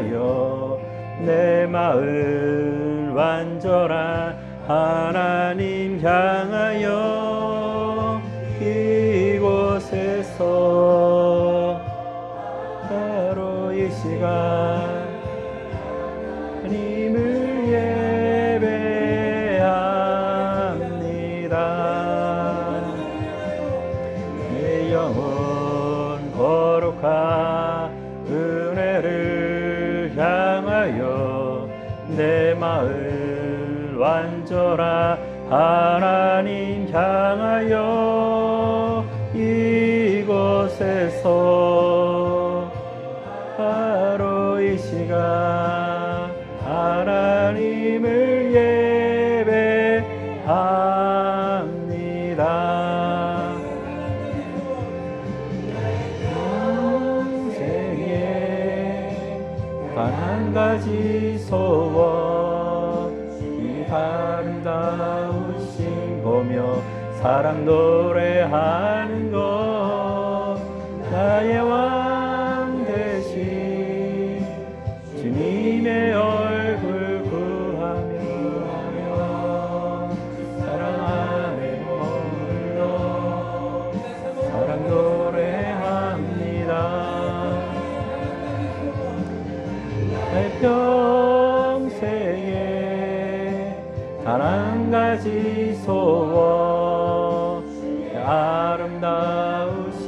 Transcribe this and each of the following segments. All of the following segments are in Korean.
향하여 내 마음 완전한 하나님 향하여 이곳에서 바로 이 시간 하나님을 예배합니다. 내 영혼 거룩한 은혜를 향하여 내 마음 완전한 하나님 향하여 이곳에서 바로 이 시간 하나님을 예배합니다. 평생에 단 한 가지 소원 이 아름다우신 보며 사랑 노래하는 것 나의 왕 되신 주님의 얼굴 구하며 사랑 안에 머물러 사랑 노래합니다. 내 평생에 단 한 가지 소원 아름다우신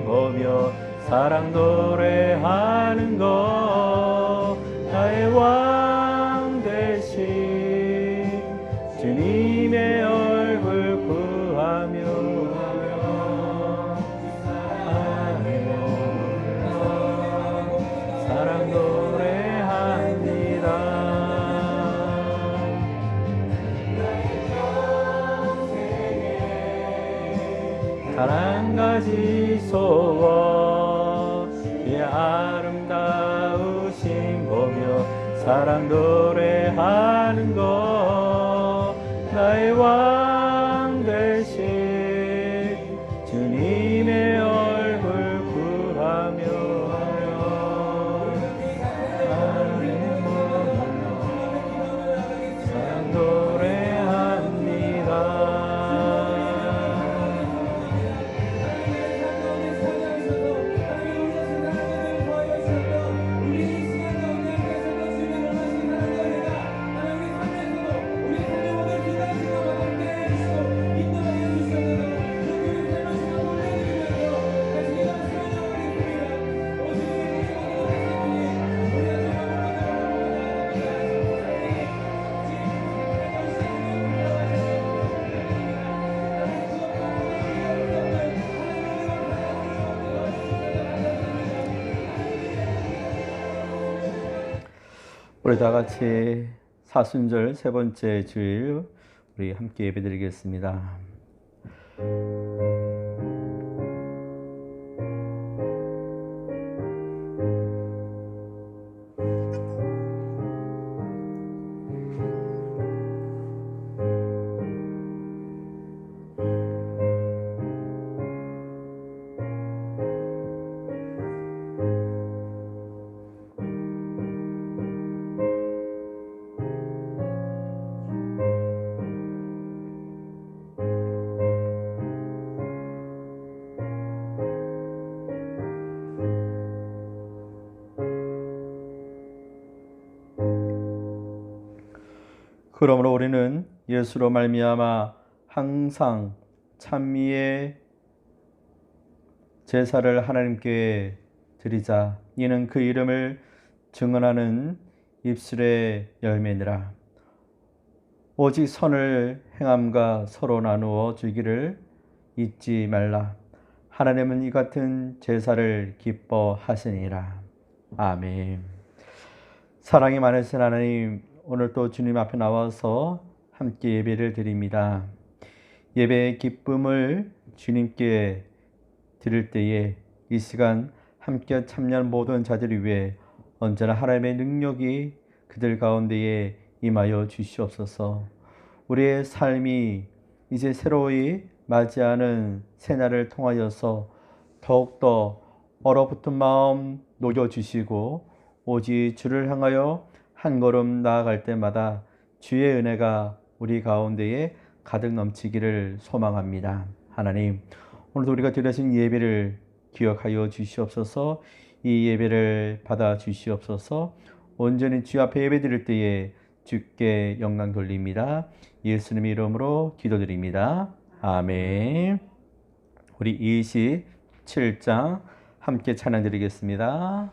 보며 사랑 노래하는 것 나의 왕 되신 주님의 얼굴 구하며 사랑 노래합니다. 단 한 가지 소원 이 아름다우신 보며 사랑 노래하는 것 나의 왕 되신 주님의 얼굴 구하며 사랑 노래합니다. 우리 다 같이 사순절 세 번째 주일 우리 함께 예배드리겠습니다. 그러므로 우리는 예수로 말미암아 항상 찬미의 제사를 하나님께 드리자. 이는 그 이름을 증언하는 입술의 열매니라. 오직 선을 행함과 서로 나누어 주기를 잊지 말라. 하나님은 이 같은 제사를 기뻐하시니라. 아멘. 사랑이 많으신 하나님, 오늘 또 주님 앞에 나와서 함께 예배를 드립니다. 예배의 기쁨을 주님께 드릴 때에 이 시간 함께 참여한 모든 자들을 위해 언제나 하나님의 능력이 그들 가운데에 임하여 주시옵소서. 우리의 삶이 이제 새로이 맞이하는 새날을 통하여서 더욱더 얼어붙은 마음 녹여주시고 오직 주를 향하여 한 걸음 나아갈 때마다 주의 은혜가 우리 가운데에 가득 넘치기를 소망합니다. 하나님, 오늘도 우리가 드려진 예배를 기억하여 주시옵소서. 이 예배를 받아 주시옵소서. 온전히 주 앞에 예배드릴 때에 주께 영광 돌립니다. 예수님의 이름으로 기도드립니다. 아멘. 우리 27장 함께 찬양 드리겠습니다.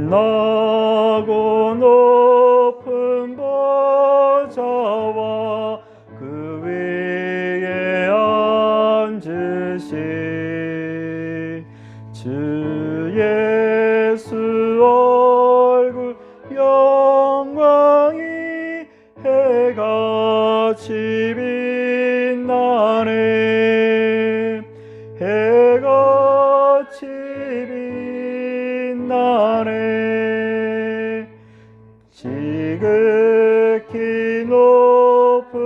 빛나고 높은 보좌와 그 위에 앉으신 주 예수 얼굴 영광이 해같이 빛나네. 해같이 빛나네. 지극히 높은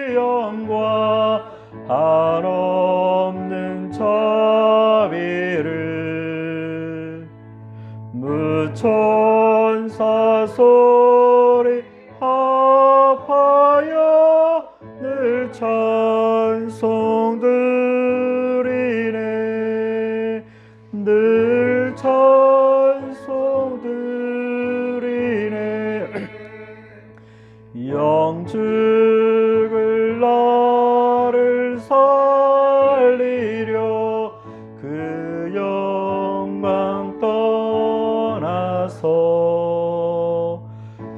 위엄과 한없는 자비를 무천사 소리 합하여 늘 찬송드리네. 늘 찬송드리네. 영죽을 나를 살리려 그 영광 떠나서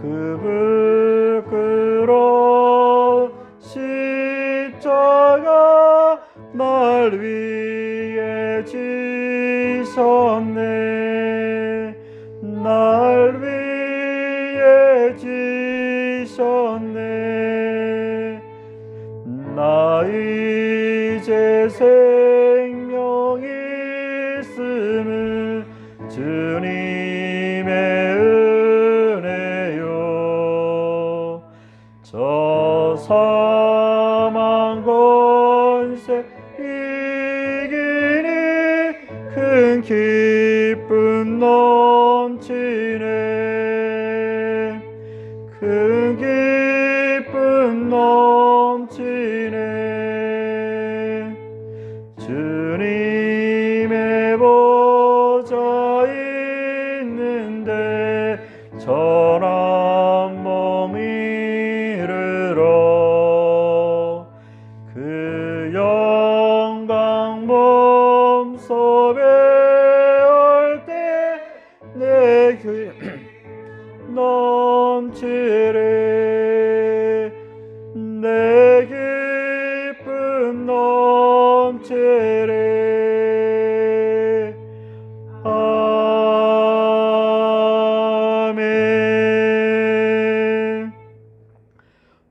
그 부끄러운 십자가 날 위해 지셨네. 날 위해 지셨네. 나 이제 생명 있음은 주님의 은혜요. 저 사망 권세 이기니 큰 기쁨 넘치네. 큰 기쁨 넘치네. 주님의 보좌 있는데 전한 몸 이르러 그 영광 몸소 배울 때 내 넘치리. 내 기쁨 넘치리. 아멘.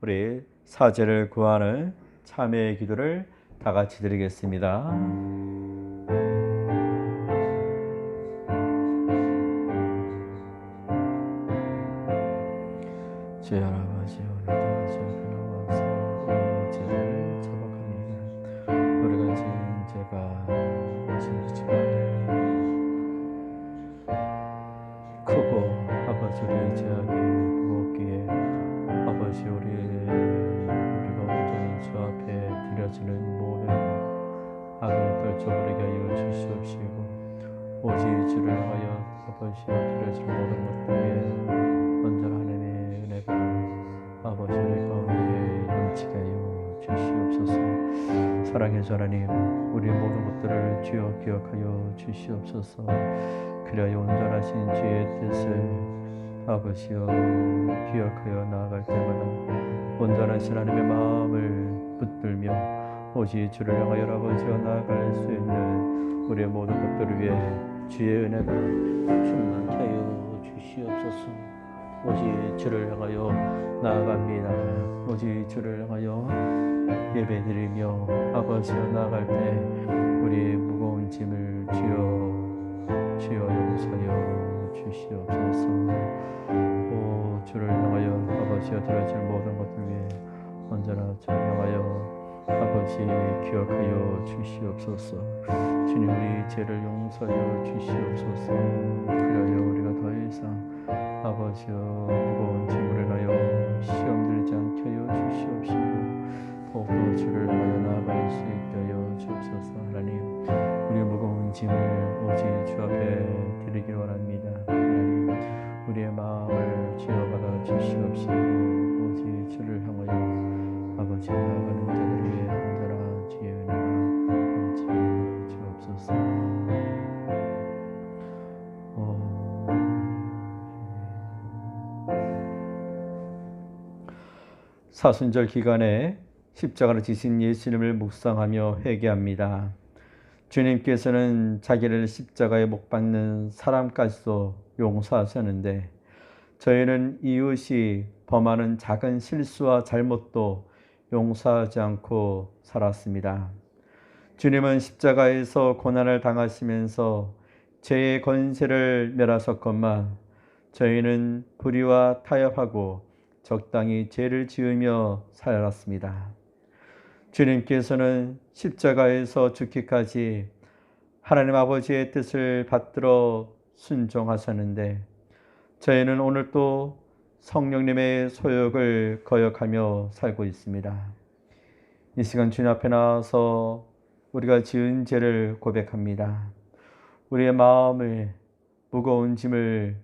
우리 사죄를 구하는 참회의 기도를 다 같이 드리겠습니다. 주여 아버지, 오늘도 저에게 나와서 이 죄를 자복합니다. 우리가 지은 죄가 진리지만 크고 아버지 우리의 죄악이 무겁기에 아버지 우리가 온전히 주 앞에 드려지는 모든 악을 떨쳐버리게 하여 주시옵시고 오직 주를 향하여 아버지 드려질 모든 것들에 온전한 하나님의 은혜가 아버지 우리 가운데 넘치게 하여 주시옵소서. 사랑의 하나님, 우리 모든 것들을 주여 기억하여 주시옵소서. 그리하여 온전하신 주의 뜻을 아버지여 기억하여 나아갈 때마다 온전하신 하나님의 마음을 붙들며 오직 주를 향하여 아버지와 나아갈 수 있는 우리의 모든 것들을 위해 주의 은혜가 충만케 하여 주시옵소서. 오직 주를 향하여 나아갑니다. 오직 주를 향하여 예배드리며 아버지와 나아갈 때 우리의 무거운 짐을 주여 주여 용서하여 주시옵소서. 주를 향하여 아버지여 드려질 모든 것들 위해 언제나 주를 향하여 아버지 기억하여 주시옵소서. 주님, 우리 죄를 용서하여 주시옵소서. 그리하여 우리가 더 이상 아버지여 무거운 짐을 인하여 시험 들지 않게 하여 주시옵시고 더욱더 주를 향하여 나아갈 수 있게 하여 주옵소서. 하나님, 우리의 무거운 짐을 오직 주 앞에 드리기를 원합니다. 하나님, 우리의 마음을 지어받아 주시옵시고 오직 주를 향하여 아버지 나아가는 자들 위해 언제나 주의 은혜가 넘치 주옵소서. 사순절 기간에 십자가를 지신 예수님을 묵상하며 회개합니다. 주님께서는 자기를 십자가에 못 박는 사람까지도 용서하셨는데 저희는 이웃이 범하는 작은 실수와 잘못도 용서하지 않고 살았습니다. 주님은 십자가에서 고난을 당하시면서 죄의 권세를 멸하셨건만 저희는 불의와 타협하고 적당히 죄를 지으며 살았습니다. 주님께서는 십자가에서 죽기까지 하나님 아버지의 뜻을 받들어 순종하셨는데 저희는 오늘 또 성령님의 소욕을 거역하며 살고 있습니다. 이 시간 주님 앞에 나와서 우리가 지은 죄를 고백합니다. 우리의 마음을 무거운 짐을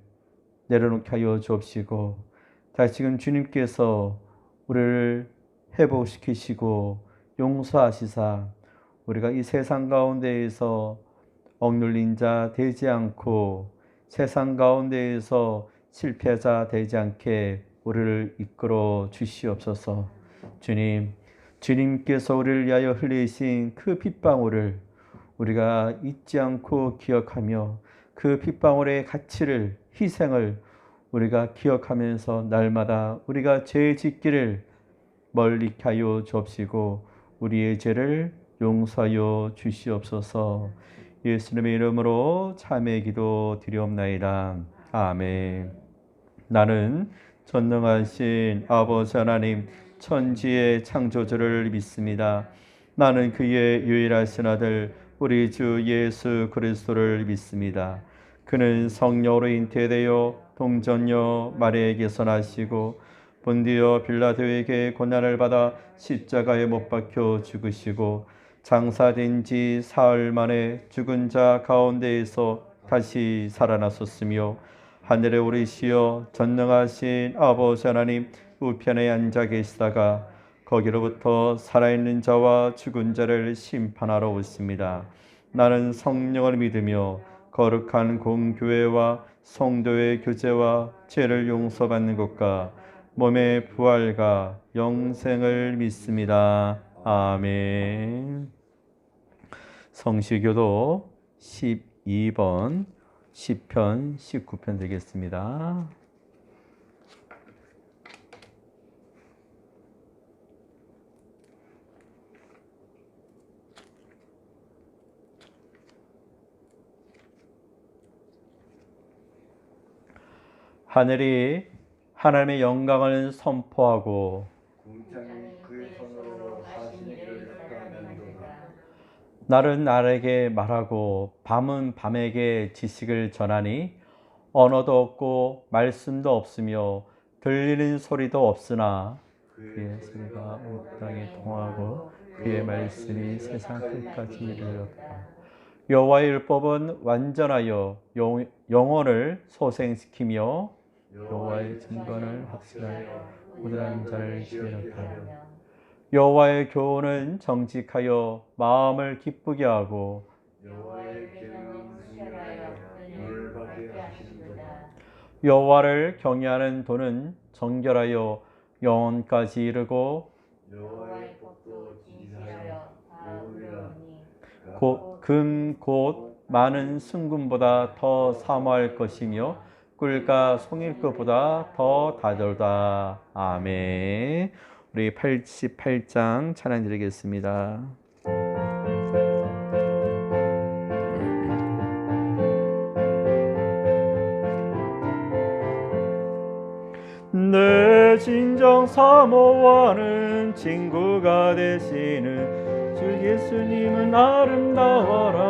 내려놓게 하여 주옵시고 다시금 주님께서 우리를 회복시키시고 용서하시사 우리가 이 세상 가운데에서 억눌린 자 되지 않고 세상 가운데에서 실패자 되지 않게 우리를 이끌어 주시옵소서. 주님, 주님께서 우리를 위하여 흘리신 그 핏방울을 우리가 잊지 않고 기억하며 그 핏방울의 가치를, 희생을 우리가 기억하면서 날마다 우리가 죄 짓기를 멀리 하여 주옵시고 우리의 죄를 용서하여 주시옵소서. 예수님의 이름으로 참회 기도 드리옵나이다. 아멘. 나는 전능하신 아버지 하나님 천지의 창조주를 믿습니다. 나는 그의 유일하신 아들 우리 주 예수 그리스도를 믿습니다. 그는 성령으로 잉태되어 동정녀 마리아에게서 나시고 본디오 빌라도에게 고난을 받아 십자가에 못 박혀 죽으시고 장사된 지 사흘 만에 죽은 자 가운데에서 다시 살아나셨으며 하늘에 오르시어 전능하신 아버지 하나님 우편에 앉아 계시다가 거기로부터 살아있는 자와 죽은 자를 심판하러 오십니다. 나는 성령을 믿으며 거룩한 공교회와 성도의 교제와 죄를 용서받는 것과 몸의 부활과 영생을 믿습니다. 아멘. 성시교도 12번 10편 19편 되겠습니다. 하늘이 하나님의 영광을 선포하고 공장이 그의 손으로 하신 일을 감면도다. 날은 날에게 말하고 밤은 밤에게 지식을 전하니 언어도 없고 말씀도 없으며 들리는 소리도 없으나 그의 소리가 온 땅에 통하고 그의 말씀이 세상 끝까지 이르렀다. 여호와의 율법은 완전하여 영혼을 소생시키며 여호와의 증거는 확실하여 무드란 자를 지혜롭다. 여호와의 교훈은 정직하여 마음을 기쁘게 하고 여호와의 계명은 순결하여 열받게 하시는도다. 여호와를 경외하는 도는 정결하여 영혼까지 이르고 여호와의 법도 지지하여 의로우니 곧 많은 순금보다 더 사모할 것이며 꿀과 송일것보다 더 다돌다. 아멘. 우리 88장 찬양 드리겠습니다. 내 진정 사모하는 친구가 되시는 주 예수님은 아름다워라.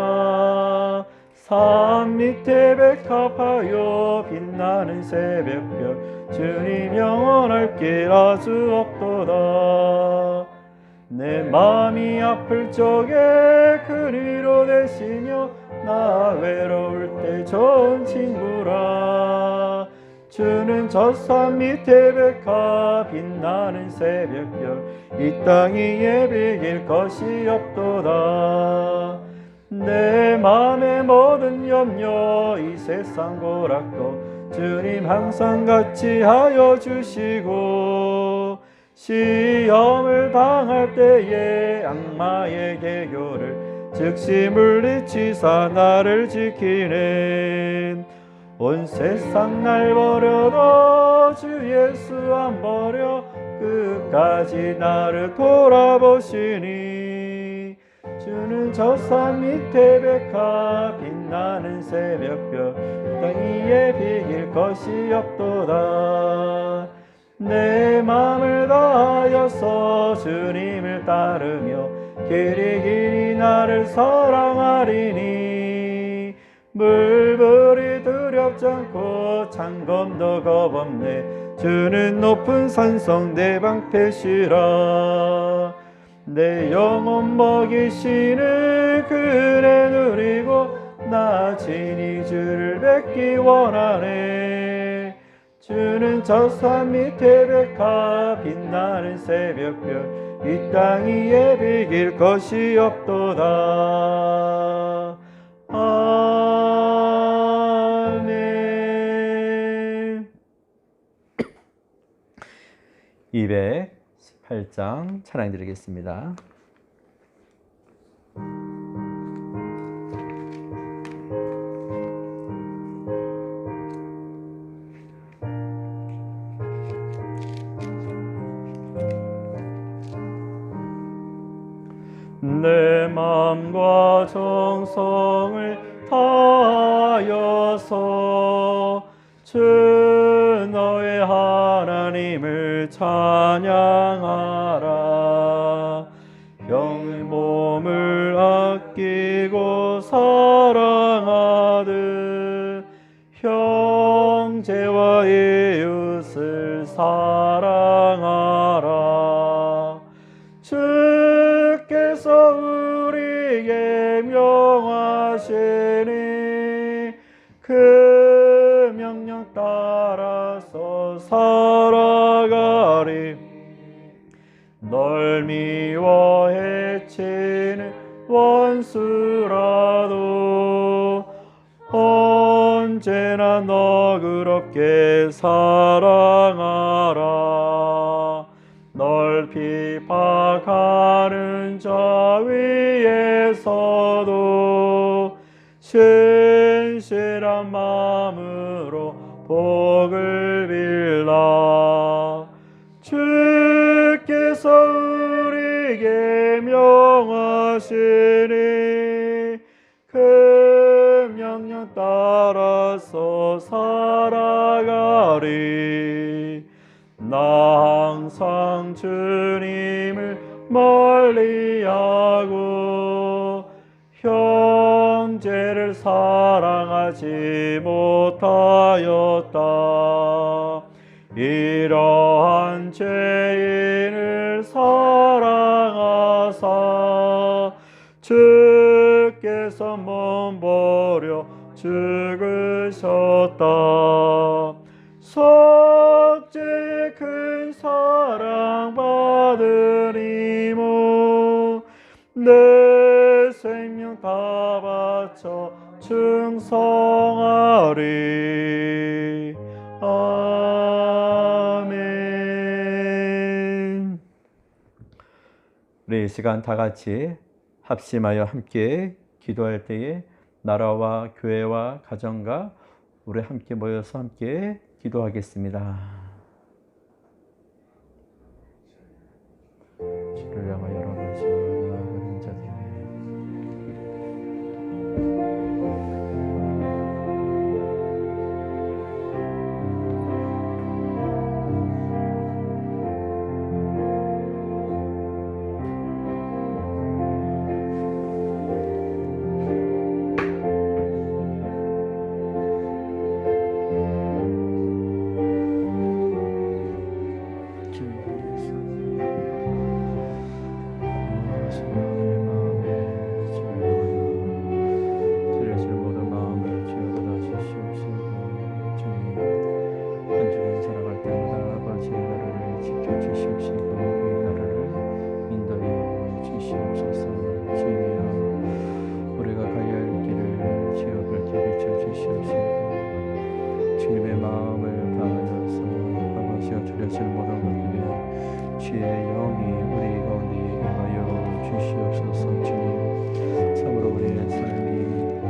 산 밑에 백합하여 빛나는 새벽별 주님 영원할 길 아주 없도다. 내 마음이 아플 적에 그리로 되시며 나 외로울 때 좋은 친구라. 주는 저 산 밑에 백합 빛나는 새벽별 이 땅 위에 비길 것이 없도다. 내 맘의 모든 염려 이 세상 고락도 주님 항상 같이 하여 주시고 시험을 당할 때에 악마의 계교를 즉시 물리치사 나를 지키는 온 세상 날 버려도 주 예수 안 버려 끝까지 나를 돌아보시니 주는 저 산 밑에 백합 빛나는 새벽별 땅 위에 비길 것이 없도다. 내 맘을 다하여서 주님을 따르며 길이 나를 사랑하리니 물불이 두렵지 않고 창검도 겁없네. 주는 높은 산성 내 방패시라. 내 영혼 먹이시는 그네 누리고 나 친히 주를 뵙기 원하네. 주는 저 산 밑에 백합 빛나는 새벽별 이 땅 위에 비길 것이 없도다. 아멘. 218장 찬양 드리겠습니다. 내 마음과 정성을 다하여서 주 너의 하나님을 찬양하라. 형의 몸을 아끼고 사랑하듯 형제와 이웃을 사랑하라. 주께서 우리에게 명하시니 그 명령 따라서 살아가리. 널 미워 해치는 원수라도 언제나 너그럽게 사랑하라. 널 비박하는 자 위에서도 신실한 마음으로 복을 빌라. 주께서 우리에게 명하시니 그 명령 따라서 살아가리. 나 항상 주님을 멀리하고 형제를 사랑하지 못하였다. 이러한 죄인을 사랑하사 주께서 몸버려 죽으셨다. 속죄의 큰 사랑 받으리모 내 생명 다 바쳐 충성하리. 아멘. 우리 이 시간 다 같이 합심하여 함께 기도할 때에 나라와 교회와 가정과 우리 함께 모여서 함께 기도하겠습니다. 주를 향하여 여러분씩 나아가는 자들 주님의 마음을 다하여서 아버지여 주려시는 모든 것들 위해 주의 영이 우리 가운데 임하여 주시옵소서. 주님, 참으로 우리의 삶이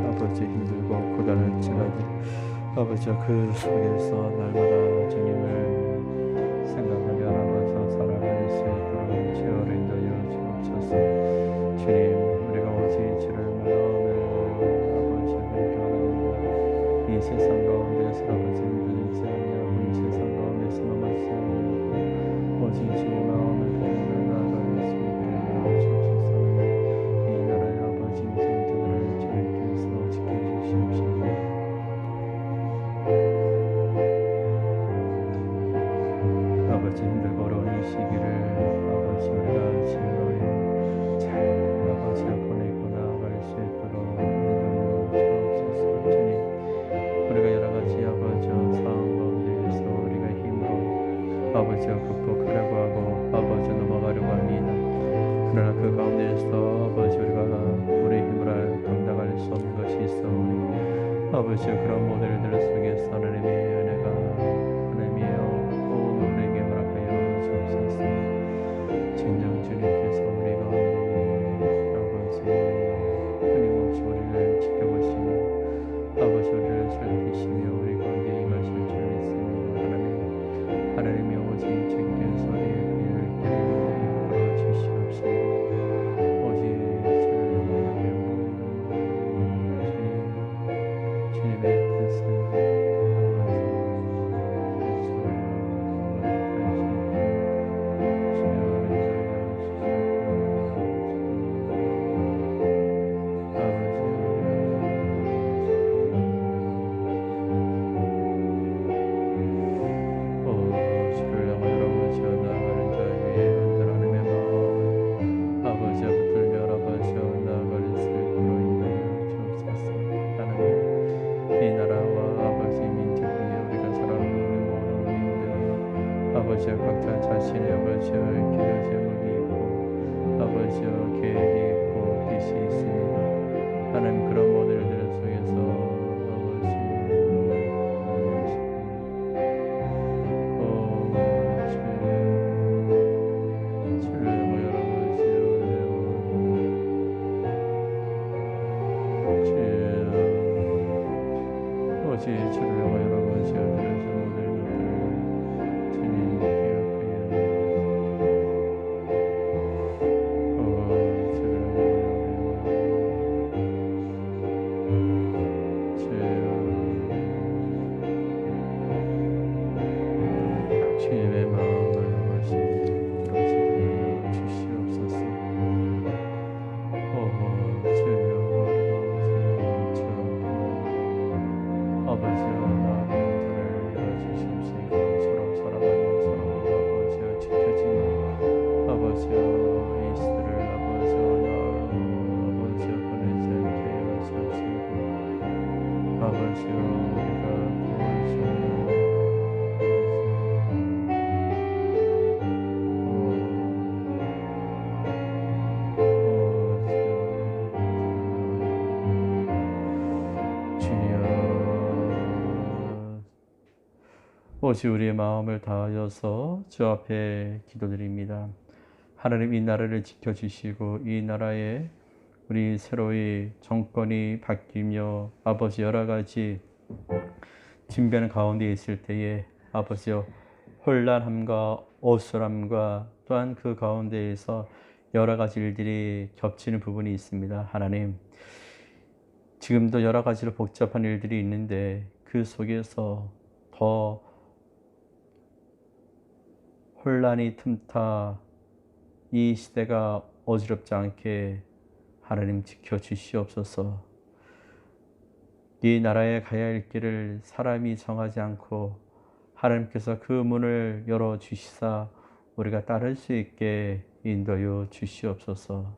아버지 힘들고 고단할지라도 아버지여 그 속에서 날마다 주님을 생각하며 아버지여 살아갈 수 있도록 주여 인도하여 주옵소서. 주님, 우리가 오직 주를 마음을 아버지 변경합니다. 이 세상 가운데서 아버지 흔들리지 아니하고 이 세상 가운데서 넘어지지 아니하고 오직 주의 마음을 변경하며 나아갈 수 있게 하여 주옵소서. 이 나라의 아버지 성도들을 주님께서 지켜주시옵소서. 아버지 힘들고 어려운 이 시기를 아버지 우리가 지혜로이 잘 아버지 보내고 나아갈 수 있도록 인도하여 주옵소서. 주님, 우리가 여러 가지 아버지 상황 가운데에서 우리가 힘으로 아버지 극복하려고 하고 아버지 넘어가려고 합니다. 그러나 그 가운데에서 아버지 우리가 우리 힘으로 감당할 수 없는 것이 있어 아버지 그런 모델들 속에서 하나님의 은혜가 하나님이여 우리에게 허락하여 주옵소서. 진정 주님께서 우리 가운데 아버지 끊임없이 우리를 지켜보시며 아버지 우리를 살피시며 우리 가운데 임하실 줄 믿습니다. 하나님이 오직 주께서 우리의 길을 이끌어 주시옵소서. 오직 주를 위하여 주님의 뜻을 아버지여 각자 자신의 아버지여 기도 제목이 있고 아버지여 계획이 있고 뜻이 있습니다. 하나님 그런 모델들 속에서 아버지 주를 모여 아버지여 오직 주를 모여 아버지여 들으신 모든 것들을 주님 기억하여 주님의 마음을 아버지 이루어지게 주시옵소서. 주여 아버지여 나아가는 자를 열어주시옵시고 서로 사랑하며 서로 아버지여 지켜지며 아버지여 이 시대를 아버지여 나아로 아버지여 보내지 않게 하시옵시고 아버지여 우리가 구할 수 없는 오직 우리의 마음을 다하여서 주 앞에 기도드립니다. 하나님 이 나라를 지켜주시고 이 나라에 우리 새로이 정권이 바뀌며 아버지 여러 가지 진변 가운데 있을 때에 아버지여 혼란함과 어수람과 또한 그 가운데에서 여러 가지 일들이 겹치는 부분이 있습니다. 하나님 지금도 여러 가지로 복잡한 일들이 있는데 그 속에서 더 혼란이 틈타 이 시대가 어지럽지 않게 하나님 지켜주시옵소서. 이 나라에 가야 할 길을 사람이 정하지 않고 하나님께서 그 문을 열어주시사 우리가 따를 수 있게 인도하여 주시옵소서.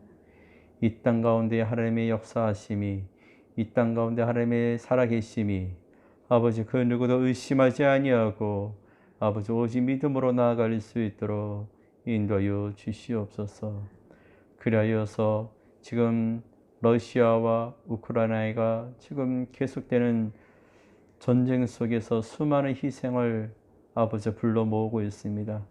이 땅 가운데 하나님의 역사하심이 이 땅 가운데 하나님의 살아계심이 아버지 그 누구도 의심하지 아니하고 아버지 오직 믿음으로 나아갈 수 있도록 인도하여 주시옵소서. 그리하여서 지금 러시아와 우크라이나가 지금 계속되는 전쟁 속에서 수많은 희생을 아버지 불러 모으고 있습니다.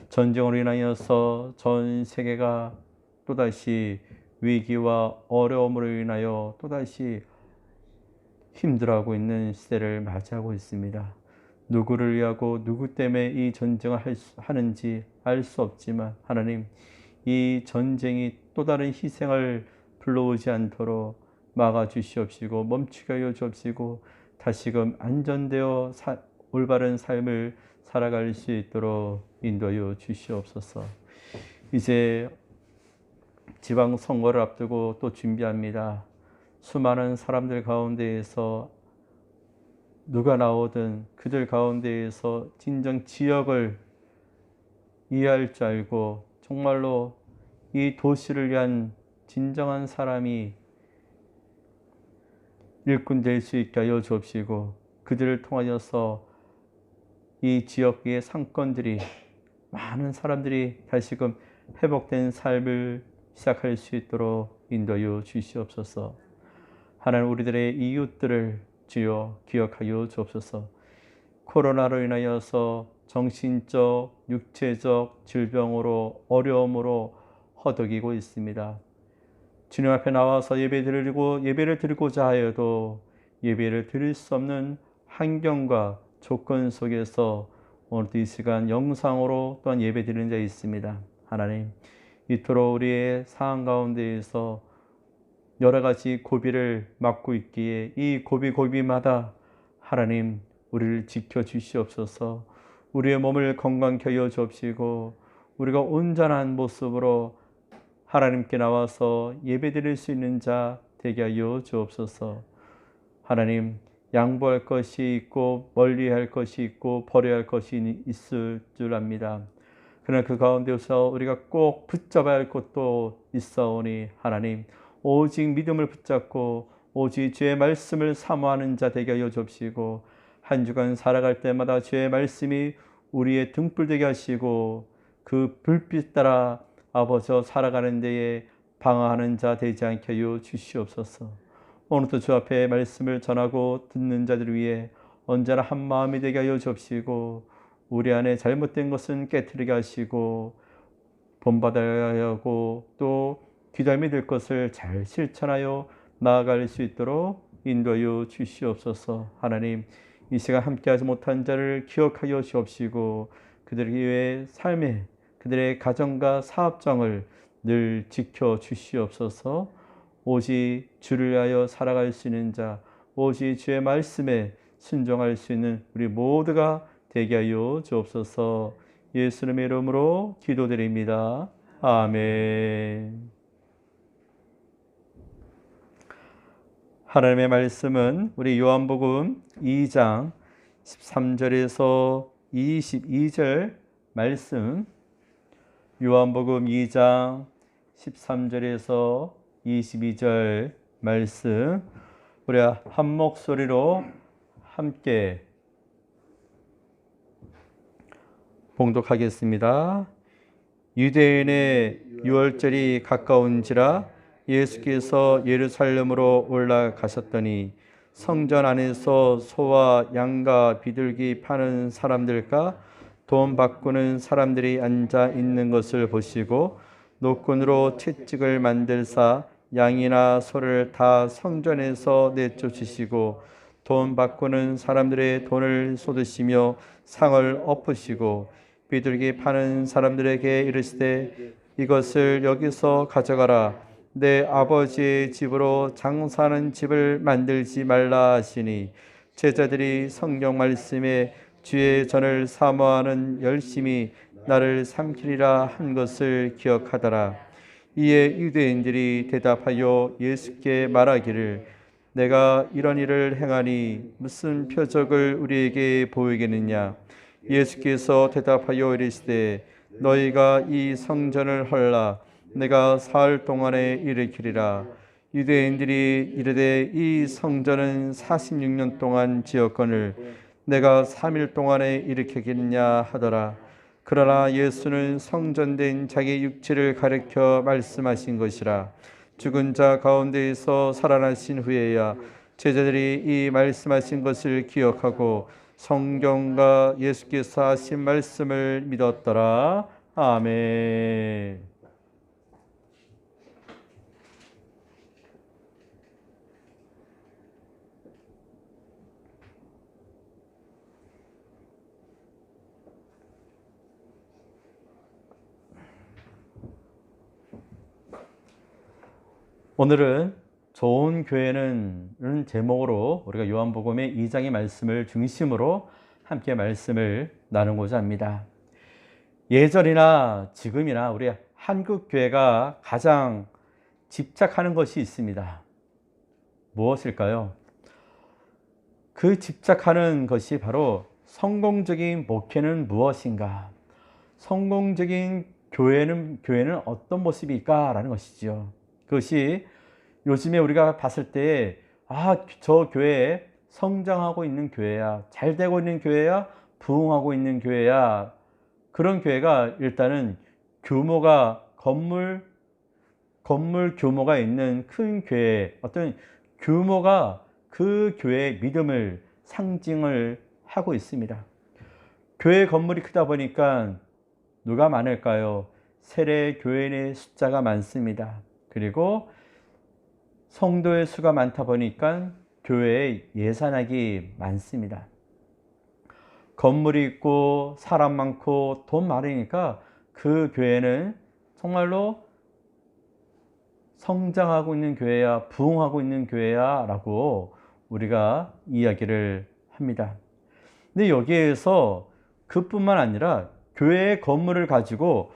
전쟁으로 인하여서 전 세계가 또다시 위기와 어려움으로 인하여 또다시 힘들어하고 있는 시대를 맞이하고 있습니다. 누구를 위하고 누구 때문에 이 전쟁을 하는지 알 수 없지만 하나님, 이 전쟁이 또 다른 희생을 불러오지 않도록 막아주시옵시고 멈추게 하여 주옵시고 다시금 안전되어 올바른 삶을 살아갈 수 있도록 인도하여 주시옵소서. 이제 지방선거를 앞두고 또 준비합니다. 수많은 사람들 가운데에서 누가 나오든 그들 가운데에서 진정 지역을 이해할 줄 알고 정말로 이 도시를 위한 진정한 사람이 일꾼 될 수 있게 하여 주옵시고 그들을 통하여서 이 지역의 상권들이 많은 사람들이 다시금 회복된 삶을 시작할 수 있도록 인도하여 주시옵소서. 하나님, 우리들의 이웃들을 주여 기억하여 주옵소서. 코로나로 인하여서 정신적, 육체적 질병으로 어려움으로 허덕이고 있습니다. 주님 앞에 나와서 예배를 드리고자 하여도 예배를 드릴 수 없는 환경과 조건 속에서 오늘도 이 시간 영상으로 또한 예배 드리는 자 있습니다. 하나님, 이토록 우리의 상황 가운데에서 여러 가지 고비를 맞고 있기에 이 고비마다 하나님 우리를 지켜주시옵소서. 우리의 몸을 건강케 하여 주옵시고 우리가 온전한 모습으로 하나님께 나와서 예배드릴 수 있는 자 되게 하여 주옵소서. 하나님, 양보할 것이 있고 멀리할 것이 있고 버려야 할 것이 있을 줄 압니다. 그러나 그 가운데서 우리가 꼭 붙잡아야 할 것도 있사오니 하나님, 오직 믿음을 붙잡고 오직 주의 말씀을 사모하는 자 되게 하여 주옵시고 한 주간 살아갈 때마다 주의 말씀이 우리의 등불 되게 하시고 그 불빛 따라 아버지 살아가는 데에 방어하는 자 되지 않게 하여 주시옵소서. 오늘도 주 앞에 말씀을 전하고 듣는 자들 위해 언제나 한 마음이 되게 하여 주옵시고 우리 안에 잘못된 것은 깨트리게 하시고 본받아야 하고 또 귀담이 될 것을 잘 실천하여 나아갈 수 있도록 인도하여 주시옵소서. 하나님, 이 시간 함께하지 못한 자를 기억하여 주옵시고 그들의 삶에 그들의 가정과 사업장을 늘 지켜주시옵소서. 오직 주를 위하여 살아갈 수 있는 자, 오직 주의 말씀에 순종할 수 있는 우리 모두가 되게 하여 주옵소서. 예수님의 이름으로 기도드립니다. 아멘. 하나님의 말씀은 우리 요한복음 2장 13절에서 22절 말씀, 요한복음 2장 13절에서 22절 말씀 우리 한 목소리로 함께 봉독하겠습니다. 유대인의 유월절이 가까운지라 예수께서 예루살렘으로 올라가셨더니 성전 안에서 소와 양과 비둘기 파는 사람들과 돈 바꾸는 사람들이 앉아 있는 것을 보시고 노끈으로 채찍을 만들사 양이나 소를 다 성전에서 내쫓으시고 돈 바꾸는 사람들의 돈을 쏟으시며 상을 엎으시고 비둘기 파는 사람들에게 이르시되 이것을 여기서 가져가라. 내 아버지의 집으로 장사하는 집을 만들지 말라 하시니 제자들이 성경 말씀에 주의 전을 사모하는 열심히 나를 삼키리라 한 것을 기억하더라. 이에 유대인들이 대답하여 예수께 말하기를 내가 이런 일을 행하니 무슨 표적을 우리에게 보이겠느냐. 예수께서 대답하여 이르시되 너희가 이 성전을 헐라 내가 사흘 동안에 일으키리라. 유대인들이 이르되 이 성전은 46년 동안 지었거늘 내가 3일 동안에 일으키겠느냐 하더라. 그러나 예수는 성전된 자기 육체를 가리켜 말씀하신 것이라. 죽은 자 가운데에서 살아나신 후에야 제자들이 이 말씀하신 것을 기억하고 성경과 예수께서 하신 말씀을 믿었더라. 아멘. 오늘은 좋은 교회는 제목으로 우리가 요한복음의 2장의 말씀을 중심으로 함께 말씀을 나누고자 합니다. 예전이나 지금이나 우리 한국 교회가 가장 집착하는 것이 있습니다. 무엇일까요? 그 집착하는 것이 바로 성공적인 목회는 무엇인가? 성공적인 교회는 어떤 모습일까라는 것이죠. 그것이 요즘에 우리가 봤을 때, 저 교회에 성장하고 있는 교회야, 잘 되고 있는 교회야, 부흥하고 있는 교회야. 그런 교회가 일단은 건물 규모가 있는 큰 교회, 어떤 규모가 그 교회의 믿음을 상징을 하고 있습니다. 교회 건물이 크다 보니까 누가 많을까요? 세례 교인의 숫자가 많습니다. 그리고 성도의 수가 많다 보니까 교회에 예산액이 많습니다. 건물이 있고 사람 많고 돈 많으니까 그 교회는 정말로 성장하고 있는 교회야, 부흥하고 있는 교회야 라고 우리가 이야기를 합니다. 근데 여기에서 그뿐만 아니라 교회의 건물을 가지고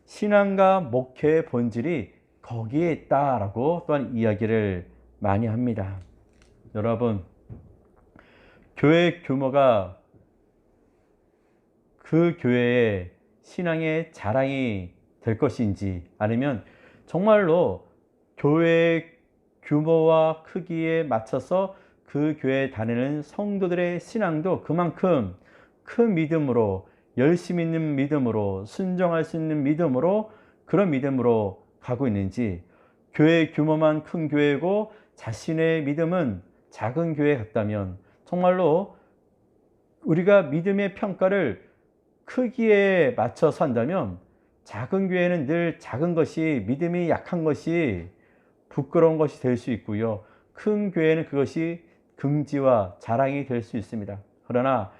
신앙과 목회의 본질이 거기에 있다라고 또한 이야기를 많이 합니다. 여러분, 교회 규모가 그 교회의 신앙의 자랑이 될 것인지, 아니면 정말로 교회의 규모와 크기에 맞춰서 그 교회에 다니는 성도들의 신앙도 그만큼 큰 믿음으로, 열심히 있는 믿음으로, 순종할 수 있는 믿음으로, 그런 믿음으로 가고 있는지, 교회 규모만 큰 교회고 자신의 믿음은 작은 교회에 갔다면, 정말로 우리가 믿음의 평가를 크기에 맞춰서 한다면 작은 교회는 늘 작은 것이, 믿음이 약한 것이 부끄러운 것이 될 수 있고요, 큰 교회는 그것이 긍지와 자랑이 될 수 있습니다. 그러나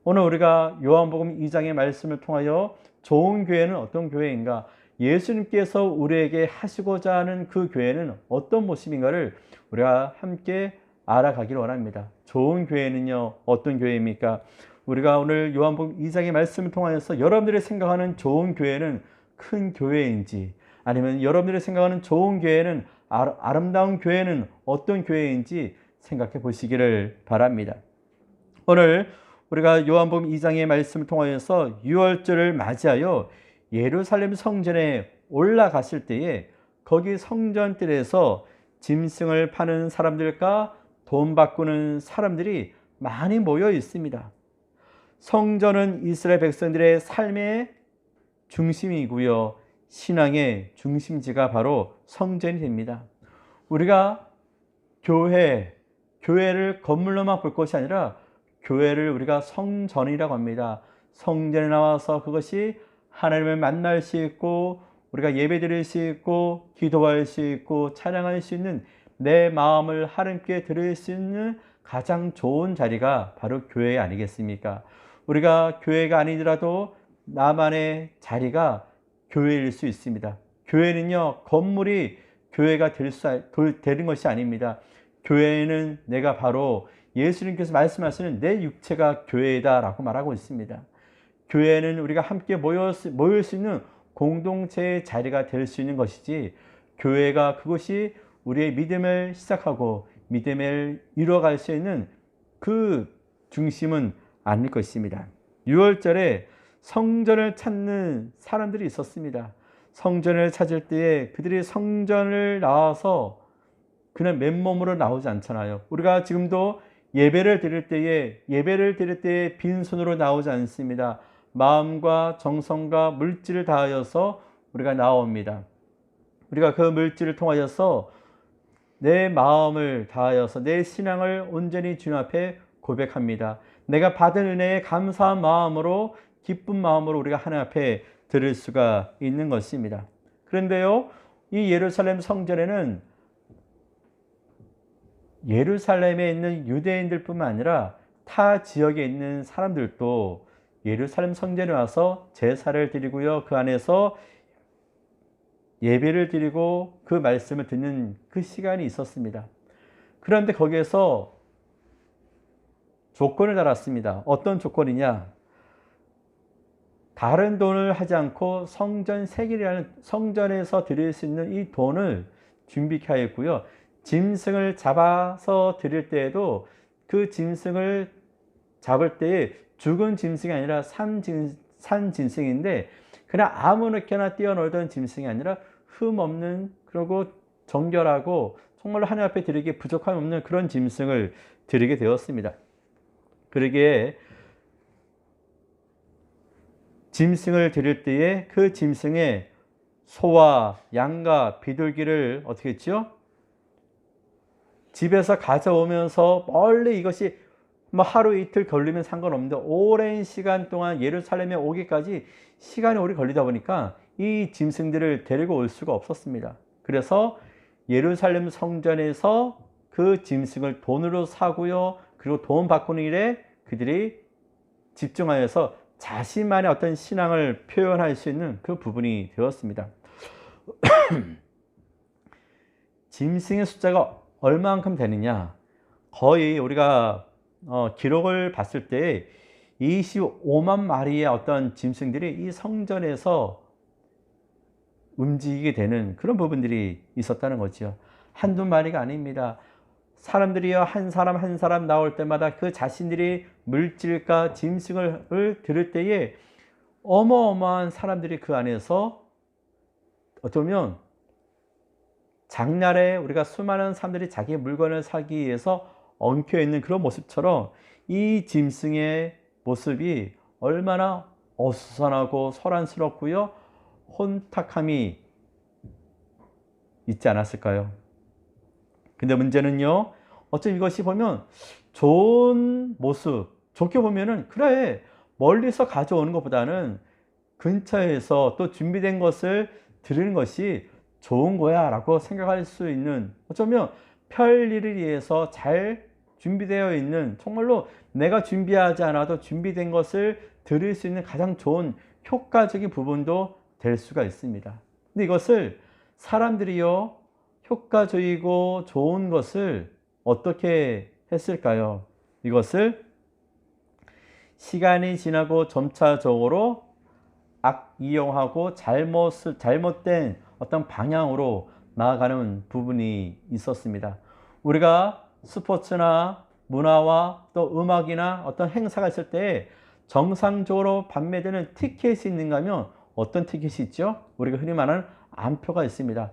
오늘 우리가 요한복음 2장의 말씀을 통하여 좋은 교회는 어떤 교회인가, 예수님께서 우리에게 하시고자 하는 그 교회는 어떤 모습인가를 우리가 함께 알아가기를 원합니다. 좋은 교회는요, 어떤 교회입니까? 우리가 오늘 요한복음 2장의 말씀을 통하여서 여러분들이 생각하는 좋은 교회는 큰 교회인지, 아니면 여러분들이 생각하는 좋은 교회는, 아름다운 교회는 어떤 교회인지 생각해 보시기를 바랍니다. 오늘 우리가 요한복음 2장의 말씀을 통하여서 유월절을 맞이하여 예루살렘 성전에 올라갔을 때에 거기 성전뜰에서 짐승을 파는 사람들과 돈 바꾸는 사람들이 많이 모여 있습니다. 성전은 이스라엘 백성들의 삶의 중심이고요, 신앙의 중심지가 바로 성전이 됩니다. 우리가 교회를 건물로만 볼 것이 아니라 교회를 우리가 성전이라고 합니다. 성전에 나와서 그것이 하나님을 만날 수 있고, 우리가 예배 드릴 수 있고, 기도할 수 있고, 찬양할 수 있는, 내 마음을 하나님께 드릴 수 있는 가장 좋은 자리가 바로 교회 아니겠습니까? 우리가 교회가 아니더라도 나만의 자리가 교회일 수 있습니다. 교회는요, 건물이 교회가 되는 것이 아닙니다. 교회는 내가 바로 예수님께서 말씀하시는 내 육체가 교회다라고 말하고 있습니다. 교회는 우리가 함께 모일 수 있는 공동체의 자리가 될 수 있는 것이지, 교회가 그것이 우리의 믿음을 시작하고 믿음을 이루어갈 수 있는 그 중심은 아닐 것입니다. 6월절에 성전을 찾는 사람들이 있었습니다. 성전을 찾을 때에 그들이 성전을 나와서 그냥 맨몸으로 나오지 않잖아요. 우리가 지금도 예배를 드릴 때에 빈손으로 나오지 않습니다. 마음과 정성과 물질을 다하여서 우리가 나옵니다. 우리가 그 물질을 통하여서 내 마음을 다하여서 내 신앙을 온전히 주님 앞에 고백합니다. 내가 받은 은혜에 감사한 마음으로 기쁜 마음으로 우리가 하나님 앞에 드릴 수가 있는 것입니다. 그런데요, 이 예루살렘 성전에는 예루살렘에 있는 유대인들뿐만 아니라 타 지역에 있는 사람들도 예루살렘 성전에 와서 제사를 드리고요, 그 안에서 예배를 드리고 그 말씀을 듣는 그 시간이 있었습니다. 그런데 거기에서 조건을 달았습니다. 어떤 조건이냐? 다른 돈을 하지 않고 성전 세겔이라는 성전에서 드릴 수 있는 이 돈을 준비케 하였고요. 짐승을 잡아서 드릴 때에도 그 짐승을 잡을 때에 죽은 짐승이 아니라 산 짐승인데 그냥 아무렇게나 뛰어놀던 짐승이 아니라 흠 없는, 그리고 정결하고 정말로 하나님 앞에 드리기에 부족함이 없는 그런 짐승을 드리게 되었습니다. 그러기에 짐승을 드릴 때에 그 짐승의 소와 양과 비둘기를 어떻게 했죠? 집에서 가져오면서 멀리, 이것이 뭐 하루 이틀 걸리면 상관없는데 오랜 시간 동안 예루살렘에 오기까지 시간이 오래 걸리다 보니까 이 짐승들을 데리고 올 수가 없었습니다. 그래서 예루살렘 성전에서 그 짐승을 돈으로 사고요, 그리고 돈 바꾸는 일에 그들이 집중하여서 자신만의 어떤 신앙을 표현할 수 있는 그 부분이 되었습니다. 짐승의 숫자가 얼마만큼 되느냐? 거의 우리가 기록을 봤을 때 25만 마리의 어떤 짐승들이 이 성전에서 움직이게 되는 그런 부분들이 있었다는 거죠. 한두 마리가 아닙니다. 사람들이요, 한 사람 한 사람 나올 때마다 그 자신들이 물질과 짐승을 들을 때에 어마어마한 사람들이 그 안에서 어쩌면 장날에 우리가 수많은 사람들이 자기 물건을 사기 위해서 엉켜 있는 그런 모습처럼 이 짐승의 모습이 얼마나 어수선하고 소란스럽고요, 혼탁함이 있지 않았을까요? 근데 문제는요, 어쩜 이것이 보면 좋은 모습, 좋게 보면은 그래, 멀리서 가져오는 것보다는 근처에서 또 준비된 것을 드리는 것이 좋은 거야 라고 생각할 수 있는, 어쩌면 편리를 위해서 잘 준비되어 있는, 정말로 내가 준비하지 않아도 준비된 것을 드릴 수 있는 가장 좋은 효과적인 부분도 될 수가 있습니다. 근데 이것을 사람들이요, 효과적이고 좋은 것을 어떻게 했을까요? 이것을 시간이 지나고 점차적으로 악이용하고 잘못된 어떤 방향으로 나아가는 부분이 있었습니다. 우리가 스포츠나 문화와 또 음악이나 어떤 행사가 있을 때 정상적으로 판매되는 티켓이 있는가 하면 어떤 티켓이 있죠? 우리가 흔히 말하는 암표가 있습니다.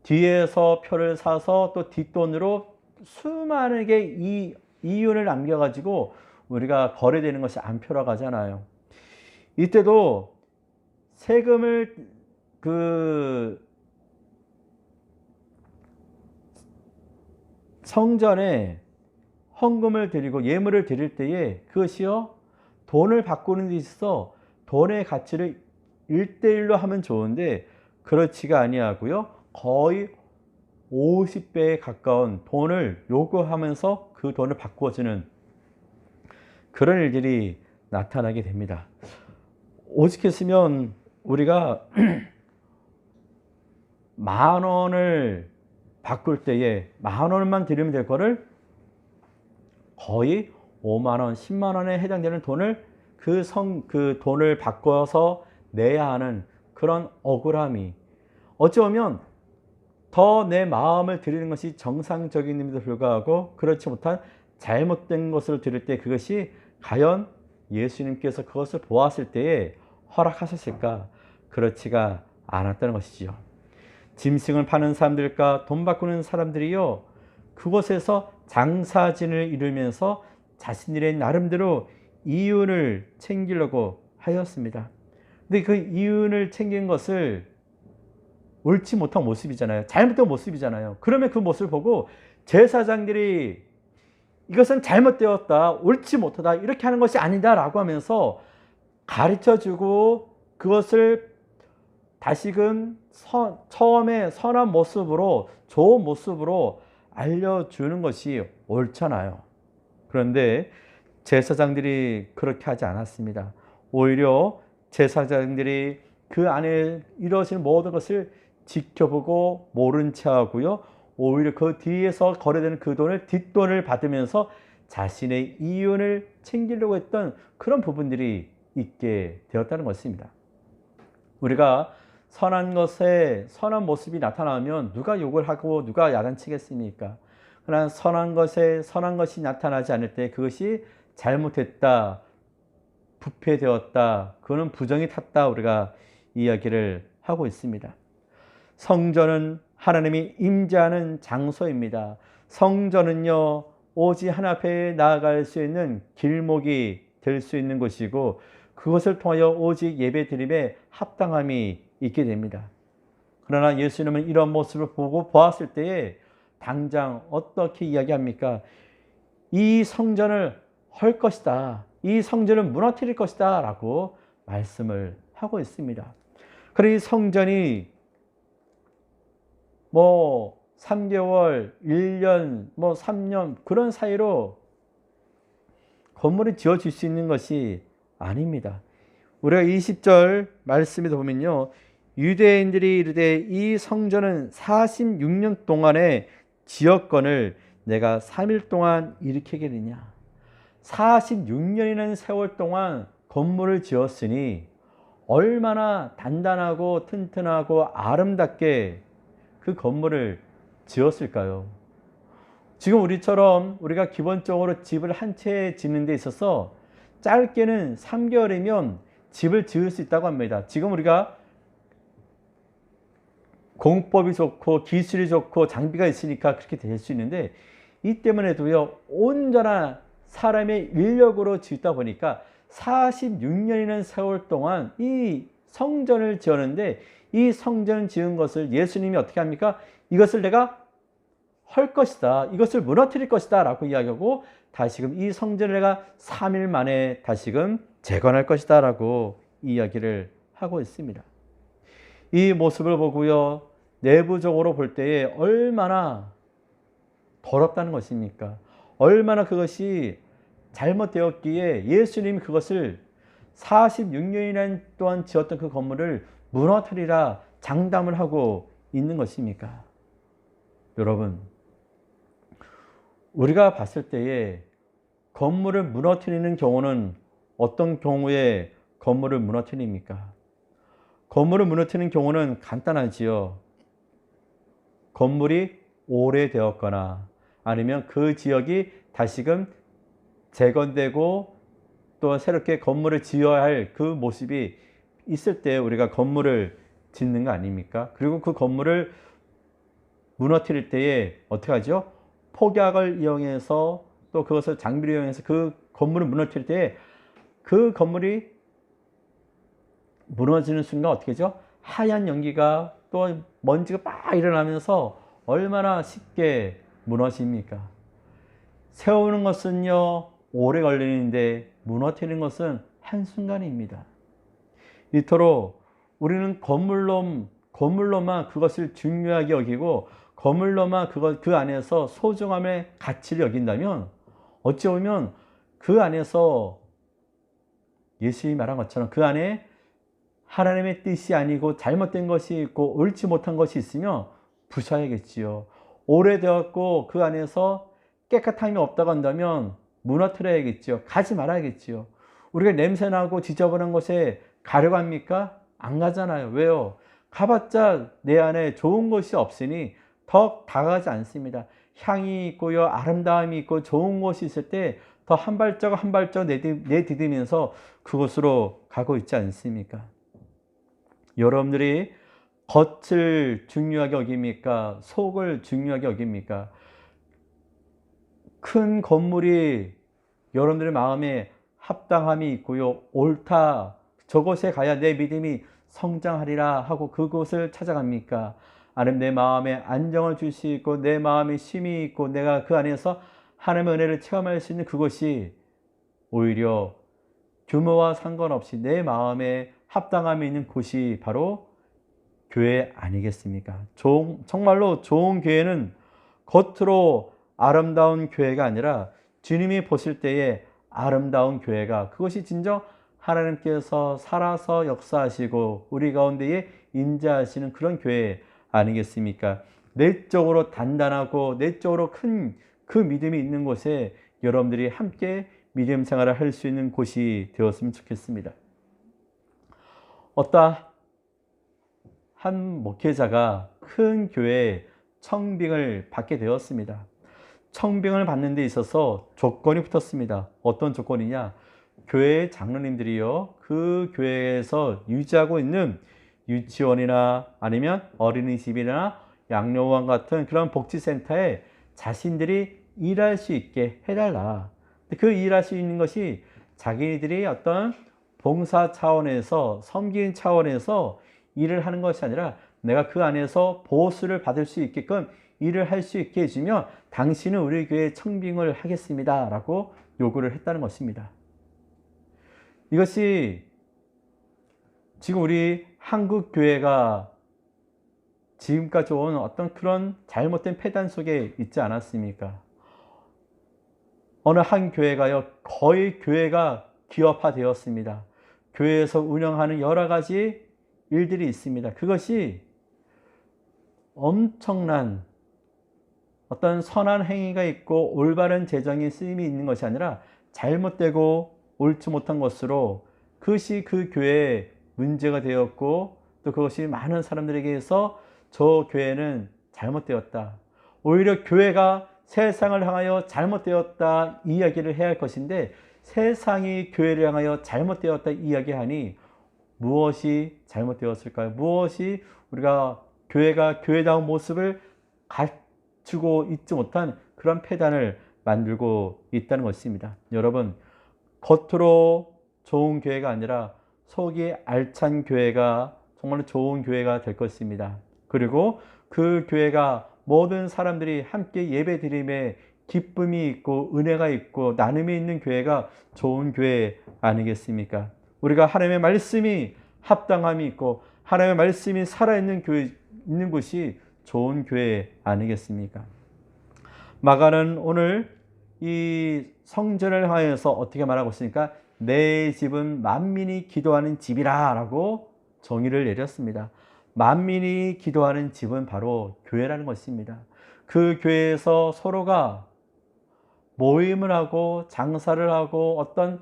뒤에서 표를 사서 또 뒷돈으로 수많게 이윤을 남겨가지고 우리가 거래되는 것이 암표라고 하잖아요. 이때도 세금을 성전에 헌금을 드리고 예물을 드릴 때에 그것이요, 돈을 바꾸는 데 있어서 돈의 가치를 1대1로 하면 좋은데 그렇지가 아니하고요, 거의 50배에 가까운 돈을 요구하면서 그 돈을 바꾸어주는 그런 일들이 나타나게 됩니다. 오직했으면 우리가 10,000원을 바꿀 때에 10,000원만 드리면 될 거를 거의 50,000원, 100,000원에 해당되는 돈을 그 돈을 바꿔서 내야 하는 그런 억울함이, 어찌 보면 더 내 마음을 드리는 것이 정상적인임에도 불구하고 그렇지 못한 잘못된 것을 드릴 때 그것이 과연 예수님께서 그것을 보았을 때에 허락하셨을까? 그렇지가 않았다는 것이지요. 짐승을 파는 사람들과 돈 바꾸는 사람들이요, 그곳에서 장사진을 이루면서 자신들의 나름대로 이윤을 챙기려고 하였습니다. 근데 그 이윤을 챙긴 것을 옳지 못한 모습이잖아요. 잘못된 모습이잖아요. 그러면 그 모습을 보고 제사장들이 이것은 잘못되었다, 옳지 못하다, 이렇게 하는 것이 아니다 라고 하면서 가르쳐주고 그것을 다시금 처음에 선한 모습으로, 좋은 모습으로 알려주는 것이 옳잖아요. 그런데 제사장들이 그렇게 하지 않았습니다. 오히려 제사장들이 그 안에 이루어지는 모든 것을 지켜보고 모른 채 하고요. 오히려 그 뒤에서 거래되는 그 돈을, 뒷돈을 받으면서 자신의 이윤을 챙기려고 했던 그런 부분들이 있게 되었다는 것입니다. 우리가 선한 것에 선한 모습이 나타나면 누가 욕을 하고 누가 야단치겠습니까? 그러나 선한 것에 선한 것이 나타나지 않을 때 그것이 잘못했다, 부패되었다, 그거는 부정이 탔다, 우리가 이야기를 하고 있습니다. 성전은 하나님이 임재하는 장소입니다. 성전은요, 오직 하나님 앞에 나아갈 수 있는 길목이 될 수 있는 곳이고, 그것을 통하여 오직 예배 드림에 합당함이 있게 됩니다. 그러나 예수님은 이런 모습을 보고 보았을 때에 당장 어떻게 이야기합니까? 이 성전을 헐 것이다, 이 성전을 무너뜨릴 것이다 라고 말씀을 하고 있습니다. 그리고 이 성전이 3개월, 1년, 3년 그런 사이로 건물이 지어질 수 있는 것이 아닙니다. 우리가 20절 말씀에도 보면요, 유대인들이 이르되 이 성전은 46년 동안의 지역건을 내가 3일 동안 일으키겠느냐. 46년이라는 세월 동안 건물을 지었으니 얼마나 단단하고 튼튼하고 아름답게 그 건물을 지었을까요? 지금 우리처럼 우리가 기본적으로 집을 한 채 짓는 데 있어서 짧게는 3개월이면 집을 지을 수 있다고 합니다. 지금 우리가 공법이 좋고 기술이 좋고 장비가 있으니까 그렇게 될 수 있는데, 이 때문에도요, 온전한 사람의 인력으로 짓다 보니까 46년이라는 세월 동안 이 성전을 지었는데, 이 성전을 지은 것을 예수님이 어떻게 합니까? 이것을 내가 헐 것이다, 이것을 무너뜨릴 것이다 라고 이야기하고, 다시금 이 성전을 내가 3일 만에 다시금 재건할 것이다 라고 이야기를 하고 있습니다. 이 모습을 보고요, 내부적으로 볼 때에 얼마나 더럽다는 것입니까? 얼마나 그것이 잘못되었기에 예수님이 그것을 46년이나 동안 지었던 그 건물을 무너뜨리라 장담을 하고 있는 것입니까? 여러분, 우리가 봤을 때에 건물을 무너뜨리는 경우는 어떤 경우에 건물을 무너뜨립니까? 건물을 무너뜨리는 경우는 간단하지요. 건물이 오래되었거나 아니면 그 지역이 다시금 재건되고 또 새롭게 건물을 지어야 할 그 모습이 있을 때 우리가 건물을 짓는 거 아닙니까? 그리고 그 건물을 무너뜨릴 때에 어떻게 하죠? 폭약을 이용해서 또 그것을 장비를 이용해서 그 건물을 무너뜨릴 때에 그 건물이 무너지는 순간 어떻게 하죠? 하얀 연기가 또 먼지가 막 일어나면서 얼마나 쉽게 무너집니까? 세우는 것은요, 오래 걸리는데 무너뜨리는 것은 한순간입니다. 이토록 우리는 건물로만 그것을 중요하게 여기고 건물로만 그 안에서 소중함의 가치를 여긴다면 어찌 보면 그 안에서 예수님이 말한 것처럼 그 안에 하나님의 뜻이 아니고 잘못된 것이 있고 옳지 못한 것이 있으면 부숴야겠지요. 오래되었고 그 안에서 깨끗함이 없다고 한다면 무너뜨려야겠지요. 가지 말아야겠지요. 우리가 냄새나고 지저분한 곳에 가려고 합니까? 안 가잖아요. 왜요? 가봤자 내 안에 좋은 것이 없으니 더 다가가지 않습니다. 향이 있고요, 아름다움이 있고 좋은 곳이 있을 때 더 한 발짝 한 발짝 내디디면서 그곳으로 가고 있지 않습니까? 여러분들이 겉을 중요하게 여깁니까? 속을 중요하게 여깁니까? 큰 건물이 여러분들의 마음에 합당함이 있고요, 옳다, 저곳에 가야 내 믿음이 성장하리라 하고 그곳을 찾아갑니까? 아니면 내 마음에 안정을 주시고 내 마음에 쉼이 있고 내가 그 안에서 하나님의 은혜를 체험할 수 있는 그것이 오히려 규모와 상관없이 내 마음에 합당함이 있는 곳이 바로 교회 아니겠습니까? 정말로 좋은 교회는 겉으로 아름다운 교회가 아니라 주님이 보실 때에 아름다운 교회가, 그것이 진정 하나님께서 살아서 역사하시고 우리 가운데에 임재하시는 그런 교회 아니겠습니까? 내적으로 단단하고 내적으로 큰 그 믿음이 있는 곳에 여러분들이 함께 믿음 생활을 할 수 있는 곳이 되었으면 좋겠습니다. 어떠한 목회자가 큰 교회에 청빙을 받게 되었습니다. 청빙을 받는 데 있어서 조건이 붙었습니다. 어떤 조건이냐? 교회 장로님들이요, 그 교회에서 유지하고 있는 유치원이나 아니면 어린이집이나 양로원 같은 그런 복지센터에 자신들이 일할 수 있게 해달라. 그 일할 수 있는 것이 자기들이 어떤 봉사 차원에서, 섬기는 차원에서 일을 하는 것이 아니라 내가 그 안에서 보수를 받을 수 있게끔 일을 할 수 있게 해주면 당신은 우리 교회에 청빙을 하겠습니다 라고 요구를 했다는 것입니다. 이것이 지금 우리 한국 교회가 지금까지 온 어떤 그런 잘못된 폐단 속에 있지 않았습니까? 어느 한 교회가요, 거의 교회가 기업화되었습니다. 교회에서 운영하는 여러 가지 일들이 있습니다. 그것이 엄청난 어떤 선한 행위가 있고 올바른 재정의 쓰임이 있는 것이 아니라 잘못되고 옳지 못한 것으로 그것이 그 교회에 문제가 되었고 또 그것이 많은 사람들에게서 저 교회는 잘못되었다. 오히려 교회가 세상을 향하여 잘못되었다 이야기를 해야 할 것인데 세상이 교회를 향하여 잘못되었다 이야기하니 무엇이 잘못되었을까요? 무엇이 우리가 교회가 교회다운 모습을 갖추고 있지 못한 그런 폐단을 만들고 있다는 것입니다. 여러분, 겉으로 좋은 교회가 아니라 속이 알찬 교회가 정말 좋은 교회가 될 것입니다. 그리고 그 교회가 모든 사람들이 함께 예배드림에 기쁨이 있고 은혜가 있고 나눔이 있는 교회가 좋은 교회 아니겠습니까? 우리가 하나님의 말씀이 합당함이 있고 하나님의 말씀이 살아있는 교회 있는 곳이 좋은 교회 아니겠습니까? 마가는 오늘 이 성전을 향해서 어떻게 말하고 있습니까? 내 집은 만민이 기도하는 집이라 라고 정의를 내렸습니다. 만민이 기도하는 집은 바로 교회라는 것입니다. 그 교회에서 서로가 모임을 하고 장사를 하고 어떤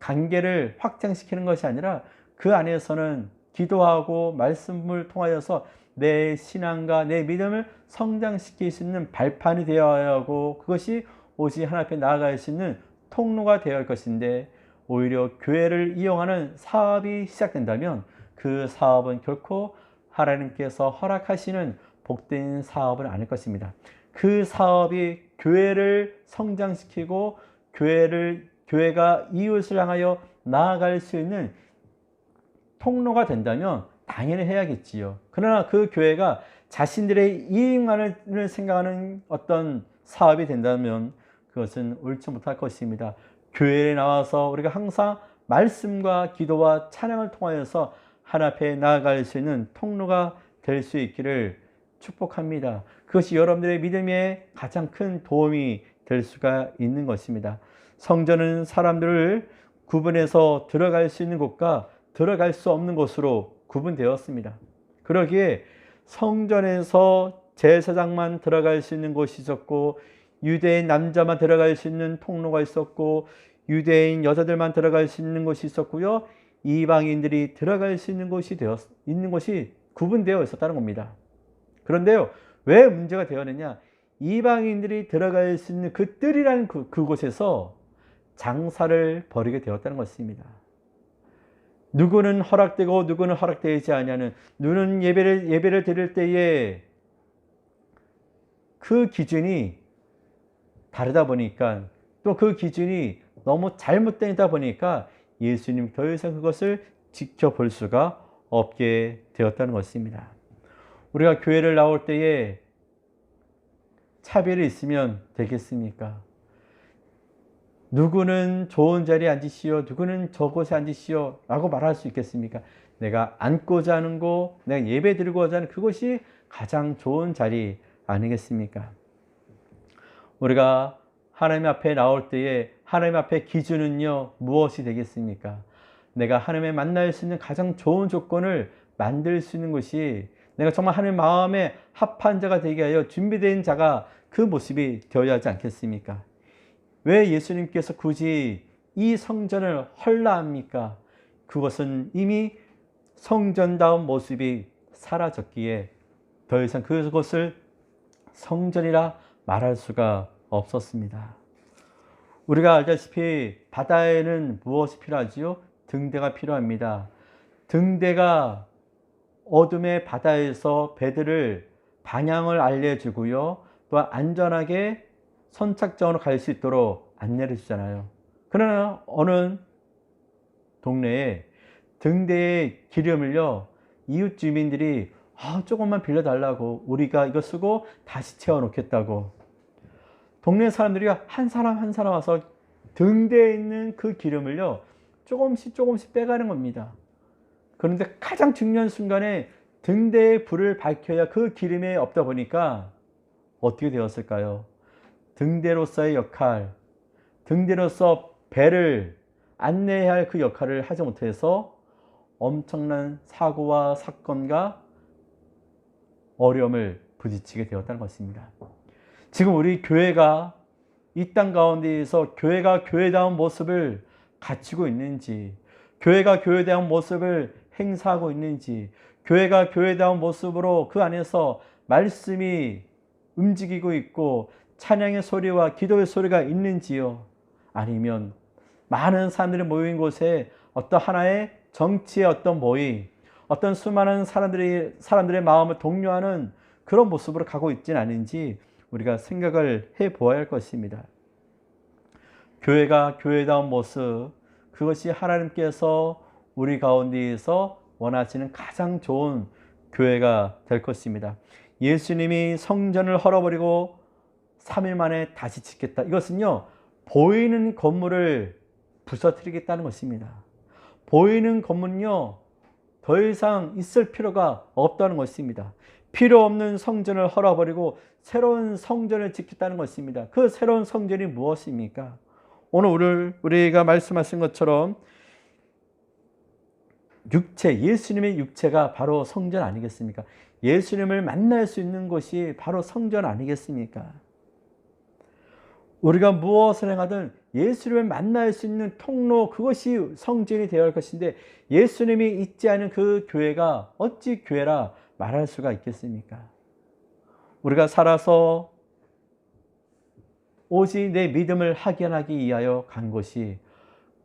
관계를 확장시키는 것이 아니라 그 안에서는 기도하고 말씀을 통하여서 내 신앙과 내 믿음을 성장시킬 수 있는 발판이 되어야 하고 그것이 오직 하나님 앞에 나아갈 수 있는 통로가 되어야 할 것인데 오히려 교회를 이용하는 사업이 시작된다면 그 사업은 결코 하나님께서 허락하시는 복된 사업은 아닐 것입니다. 그 사업이 교회를 성장시키고 교회가 이웃을 향하여 나아갈 수 있는 통로가 된다면 당연히 해야겠지요. 그러나 그 교회가 자신들의 이익만을 생각하는 어떤 사업이 된다면 그것은 옳지 못할 것입니다. 교회에 나와서 우리가 항상 말씀과 기도와 찬양을 통하여서 하나님 앞에 나아갈 수 있는 통로가 될 수 있기를 축복합니다. 그것이 여러분들의 믿음에 가장 큰 도움이 될 수가 있는 것입니다. 성전은 사람들을 구분해서 들어갈 수 있는 곳과 들어갈 수 없는 곳으로 구분되었습니다. 그러기에 성전에서 제사장만 들어갈 수 있는 곳이 있었고 유대인 남자만 들어갈 수 있는 통로가 있었고 유대인 여자들만 들어갈 수 있는 곳이 있었고요. 이방인들이 들어갈 수 있는 곳이 구분되어 있었다는 겁니다. 그런데요, 왜 문제가 되었느냐? 이방인들이 들어갈 수 있는 그 뜰이라는 그곳에서 장사를 벌이게 되었다는 것입니다. 누구는 허락되고 누구는 허락되지 아니하는, 누구는 예배를 드릴 때에 그 기준이 다르다 보니까 또 그 기준이 너무 잘못되다 보니까 예수님 더 이상 그것을 지켜볼 수가 없게 되었다는 것입니다. 우리가 교회를 나올 때에 차별이 있으면 되겠습니까? 누구는 좋은 자리에 앉으시오, 누구는 저곳에 앉으시오 라고 말할 수 있겠습니까? 내가 앉고자 하는 곳, 내가 예배 드리고자 하는 그것이 가장 좋은 자리 아니겠습니까? 우리가 하나님 앞에 나올 때에 하나님 앞에 기준은요 무엇이 되겠습니까? 내가 하나님을 만날 수 있는 가장 좋은 조건을 만들 수 있는 것이, 내가 정말 하나님 마음에 합한 자가 되게 하여 준비된 자가 그 모습이 되어야 하지 않겠습니까? 왜 예수님께서 굳이 이 성전을 헐라 합니까? 그것은 이미 성전다운 모습이 사라졌기에 더 이상 그것을 성전이라 말할 수가 없었습니다. 우리가 알다시피 바다에는 무엇이 필요하지요? 등대가 필요합니다. 등대가 어둠의 바다에서 배들을 방향을 알려주고요, 또 안전하게 선착장으로 갈 수 있도록 안내를 주잖아요. 그러나 어느 동네에 등대의 기름을요 이웃 주민들이 조금만 빌려달라고, 우리가 이거 쓰고 다시 채워놓겠다고, 동네 사람들이 한 사람 한 사람 와서 등대에 있는 그 기름을요 조금씩 빼가는 겁니다. 그런데 가장 중요한 순간에 등대의 불을 밝혀야 그 기름이 없다 보니까 어떻게 되었을까요? 등대로서의 역할, 등대로서 배를 안내해야 할 그 역할을 하지 못해서 엄청난 사고와 사건과 어려움을 부딪히게 되었다는 것입니다. 지금 우리 교회가 이 땅 가운데에서 교회가 교회다운 모습을 갖추고 있는지, 교회가 교회다운 모습을 행사하고 있는지, 교회가 교회다운 모습으로 그 안에서 말씀이 움직이고 있고 찬양의 소리와 기도의 소리가 있는지요? 아니면 많은 사람들이 모인 곳에 어떤 하나의 정치의 어떤 모임, 어떤 수많은 사람들의 마음을 독려하는 그런 모습으로 가고 있지는 않은지 우리가 생각을 해보아야 할 것입니다. 교회가 교회다운 모습, 그것이 하나님께서 우리 가운데에서 원하시는 가장 좋은 교회가 될 것입니다. 예수님이 성전을 헐어버리고 3일 만에 다시 짓겠다. 이것은요, 보이는 건물을 부서뜨리겠다는 것입니다. 보이는 건물은요, 더 이상 있을 필요가 없다는 것입니다. 필요 없는 성전을 헐어버리고 새로운 성전을 짓겠다는 것입니다. 그 새로운 성전이 무엇입니까? 오늘 우리가 말씀하신 것처럼 육체, 예수님의 육체가 바로 성전 아니겠습니까? 예수님을 만날 수 있는 것이 바로 성전 아니겠습니까? 우리가 무엇을 행하든 예수님을 만날 수 있는 통로, 그것이 성전이 되어야 할 것인데 예수님이 있지 않은 그 교회가 어찌 교회라 말할 수가 있겠습니까? 우리가 살아서 오직 내 믿음을 확인하기 위하여 간 것이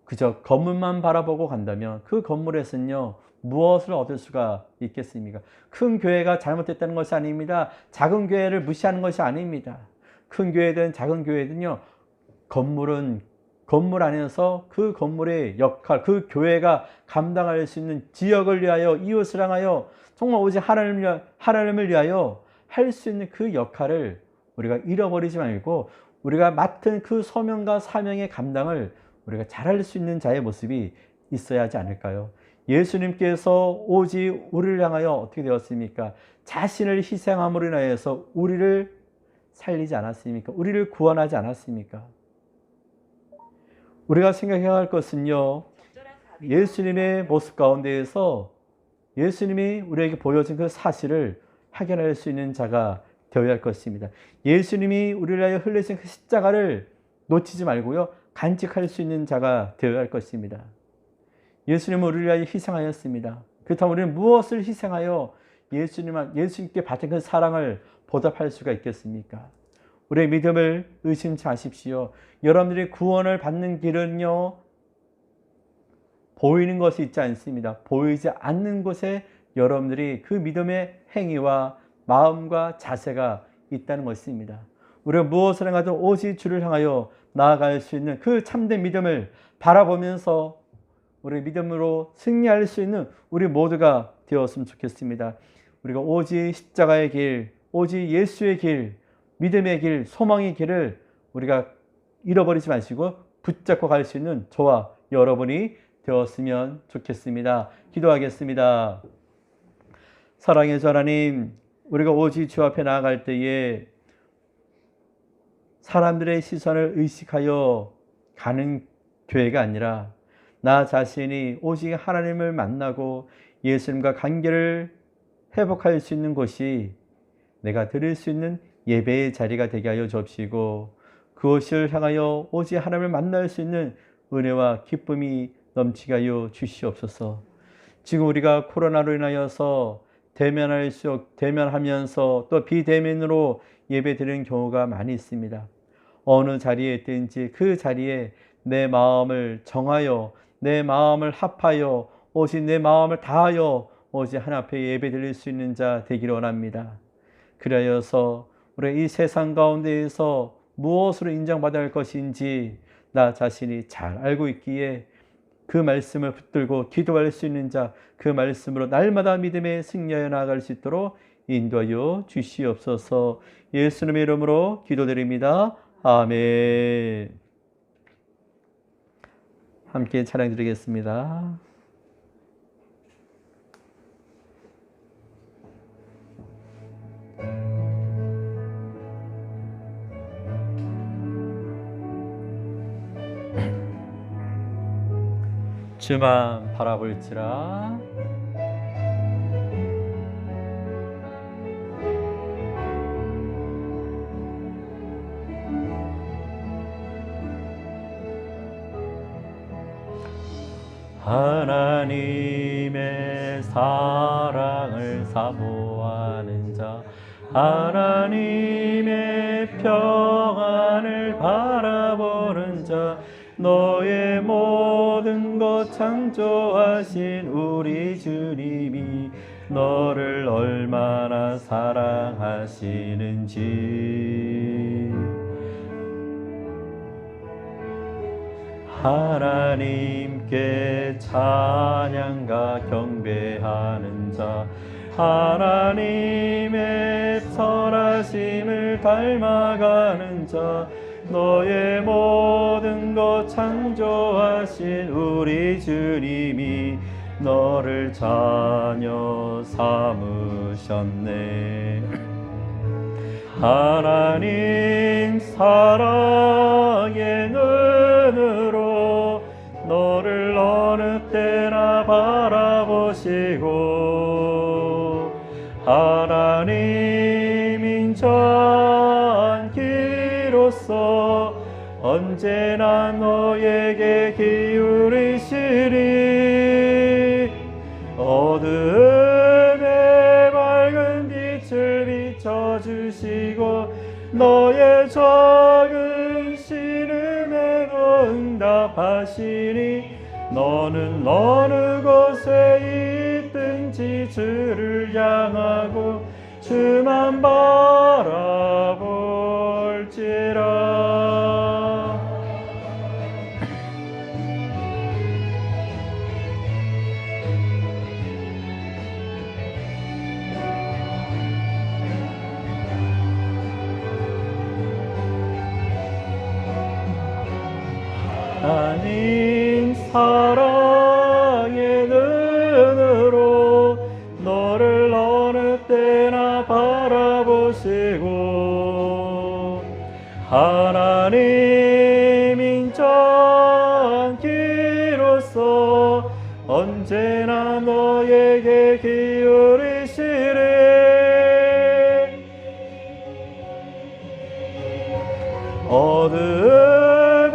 그저 건물만 바라보고 간다면 그 건물에서는요 무엇을 얻을 수가 있겠습니까? 큰 교회가 잘못됐다는 것이 아닙니다. 작은 교회를 무시하는 것이 아닙니다. 큰 교회든 작은 교회든요, 건물은 건물 안에서 그 건물의 역할, 그 교회가 감당할 수 있는 지역을 위하여, 이웃을 향하여 정말 오직 하나님을 위하여 할 수 있는 그 역할을 우리가 잃어버리지 말고 우리가 맡은 그 소명과 사명의 감당을 우리가 잘할 수 있는 자의 모습이 있어야 하지 않을까요? 예수님께서 오직 우리를 향하여 어떻게 되었습니까? 자신을 희생함으로 인하여서 우리를 살리지 않았습니까? 우리를 구원하지 않았습니까? 우리가 생각해야 할 것은요, 예수님의 모습 가운데에서 예수님이 우리에게 보여준 그 사실을 확인할 수 있는 자가 되어야 할 것입니다. 예수님이 우리를 위하여 흘리신 그 십자가를 놓치지 말고요, 간직할 수 있는 자가 되어야 할 것입니다. 예수님은 우리를 위하여 희생하였습니다. 그렇다면 우리는 무엇을 희생하여 예수님께 받은 그 사랑을 보답할 수가 있겠습니까? 우리의 믿음을 의심치 마십시오. 여러분들이 구원을 받는 길은요, 보이는 것이 있지 않습니다. 보이지 않는 곳에 여러분들이 그 믿음의 행위와 마음과 자세가 있다는 것입니다. 우리가 무엇을 행하든 오직 주를 향하여 나아갈 수 있는 그 참된 믿음을 바라보면서 우리 믿음으로 승리할 수 있는 우리 모두가 되었으면 좋겠습니다. 우리가 오직 십자가의 길, 오직 예수의 길, 믿음의 길, 소망의 길을 우리가 잃어버리지 마시고 붙잡고 갈 수 있는 저와 여러분이 되었으면 좋겠습니다. 기도하겠습니다. 사랑의 주 하나님, 우리가 오직 주 앞에 나아갈 때에 사람들의 시선을 의식하여 가는 교회가 아니라 나 자신이 오직 하나님을 만나고 예수님과 관계를 회복할 수 있는 곳이 내가 드릴 수 있는 예배의 자리가 되게 하여 주옵시고, 그것을 향하여 오직 하나님을 만날 수 있는 은혜와 기쁨이 넘치게 하여 주시옵소서. 지금 우리가 코로나로 인하여서 대면하면서 또 비대면으로 예배 드리는 경우가 많이 있습니다. 어느 자리에 있든지 그 자리에 내 마음을 정하여, 내 마음을 합하여, 오직 내 마음을 다하여 오직 하나님 앞에 예배 드릴 수 있는 자 되기를 원합니다. 그리하여서 우리 이 세상 가운데에서 무엇으로 인정받아야 할 것인지 나 자신이 잘 알고 있기에 그 말씀을 붙들고 기도할 수 있는 자, 그 말씀으로 날마다 믿음에 승리하여 나아갈 수 있도록 인도하여 주시옵소서. 예수님의 이름으로 기도드립니다. 아멘. 함께 찬양 드리겠습니다. 주만 바라볼지라. 하나님의 사랑을 사모하는 자, 하나님의 평안을 바라보는 자, 너의 모든 것 창조하신 우리 주님이 너를 얼마나 사랑하시는지, 하나님께 찬양과 경배하는 자, 하나님의 선하심을 닮아가는 자, 너의 모든 것 창조하신 우리 주님이 너를 자녀 삼으셨네. 하나님 사랑의 눈으로 너를 어느 때나 바라보시고, 하나님 인자기로서 언제나 너에게 기울이시리. 어둠의 밝은 빛을 비춰주시고 너의 작은 신음에도 응답하시니, 너는 어느 곳에 있든지 주를 향하고 주만 바라볼지라. 하나님 사랑의 눈으로 너를 어느 때나 바라보시고, 하나님 인자기로서 언제나 너에게 기울이시리. 어둠의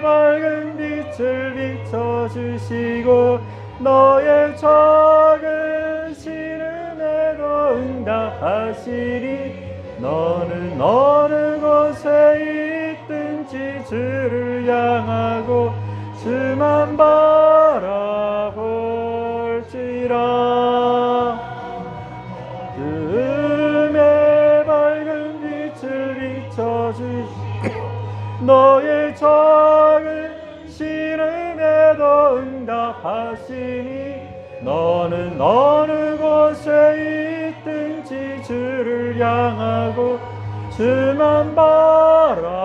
밝은 빛을 비춰주시고 너의 작은 신음에도 응답하시리. 너는 어느 곳에 있든지 주를 향하고 주만 바라볼지라. 어둠의 밝은 빛을 비춰주시고 너의 작은 신음에도 응답하시리. 하시니 너는 어느 곳에 있든지 주를 향하고 주만 바라볼지라.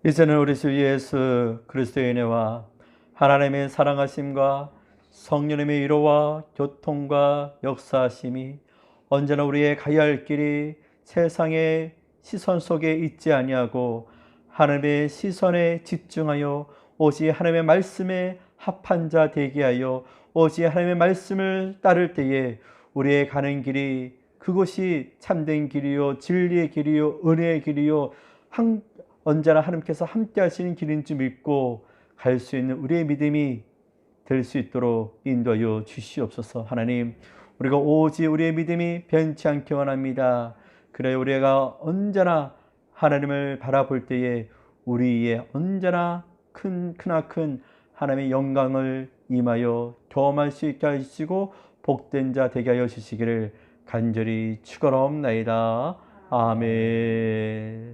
이제는 우리 주 예수 그리스도의 은혜와 하나님의 사랑하심과 성령님의 위로와 교통과 역사하심이 언제나 우리의 가야 할 길이 세상의 시선 속에 있지 아니하고 하나님의 시선에 집중하여 오직 하나님의 말씀에 합한 자 되게 하여 오직 하나님의 말씀을 따를 때에 우리의 가는 길이 그곳이 참된 길이요 진리의 길이요 은혜의 길이요 언제나 하나님께서 함께 하시는 길인 줄 믿고 갈 수 있는 우리의 믿음이 될 수 있도록 인도하여 주시옵소서. 하나님, 우리가 오직 우리의 믿음이 변치 않기 원합니다. 그래 우리가 언제나 하나님을 바라볼 때에 우리의 언제나 크나큰 하나님의 영광을 임하여 경험할 수 있게 하시고 복된 자 되게 하여 주시기를 간절히 축원하옵나이다. 아멘.